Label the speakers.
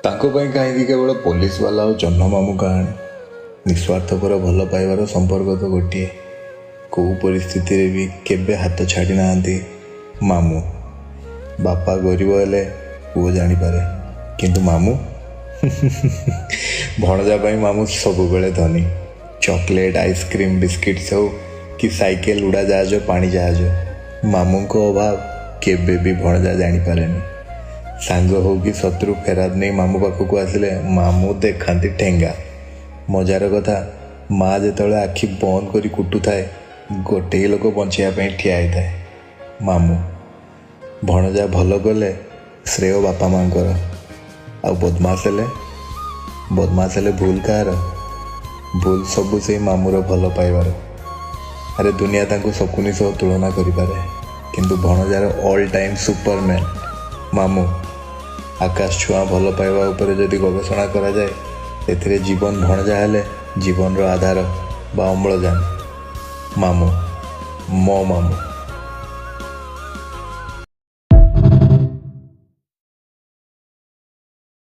Speaker 1: ତାଙ୍କ ପାଇଁ କାହିଁକି କେବଳ ପୋଲିସ ବାଲା ଆଉ ଜହ୍ନ ମାମୁଁ କାହାଣୀ। ନିସ୍ୱାର୍ଥପର ଭଲ ପାଇବାର ସମ୍ପର୍କ ତ ଗୋଟିଏ। କେଉଁ ପରିସ୍ଥିତିରେ ବି କେବେ ହାତ ଛାଡ଼ି ନାହାନ୍ତି ମାମୁଁ। ବାପା ଗରିବ ହେଲେ ପୁଅ ଜାଣିପାରେ, କିନ୍ତୁ ମାମୁଁ ଭଣଜା ପାଇଁ ମାମୁଁ ସବୁବେଳେ ଧନୀ। ଚକୋଲେଟ୍, ଆଇସ୍କ୍ରିମ୍, ବିସ୍କିଟ୍ସ ହଉ କି ସାଇକେଲ, ଉଡ଼ାଜାହାଜ, ପାଣି ଜାହାଜ, ମାମୁଁଙ୍କ ଅଭାବ କେବେ ବି ଭଣଜା ଜାଣିପାରେନି। ସାଙ୍ଗ ହଉ କି ଶତ୍ରୁ ଫେରାଦ ନେଇ ମାମୁଁ ପାଖକୁ ଆସିଲେ ମାମୁଁ ଦେଖାନ୍ତି ଠେଙ୍ଗା। ମଜାର କଥା, ମା' ଯେତେବେଳେ ଆଖି ବନ୍ଦ କରି କୁଟୁଥାଏ, ଗୋଟିଏ ଲୋକ ବଞ୍ଚିବା ପାଇଁ ଠିଆ ହେଇଥାଏ, ମାମୁଁ। ଭଣଜା ଭଲ କଲେ ଶ୍ରେୟ ବାପା ମାଆଙ୍କର, ଆଉ ବଦମାସ ହେଲେ ଭୁଲ କାହାର? ଭୁଲ ସବୁ ସେଇ ମାମୁଁର ଭଲ ପାଇବାର। ଆରେ ଦୁନିଆ ତାଙ୍କୁ ଶକୁନି ସହ ତୁଳନା କରିପାରେ, କିନ୍ତୁ ଭଣଜାର ଅଲ୍ ଟାଇମ୍ ସୁପରମ୍ୟାନ୍ ମାମୁଁ। ଆକାଶ ଛୁଆଁ ଭଲ ପାଇବା ଉପରେ ଯଦି ଗବେଷଣା କରାଯାଏ, ଏଥିରେ ଜୀବନ ଭଣଜା ହେଲେ ଜୀବନର ଆଧାର ବା ଅମ୍ଳଜାନ। ମାମୁଁ, ମୋ ମାମୁଁ।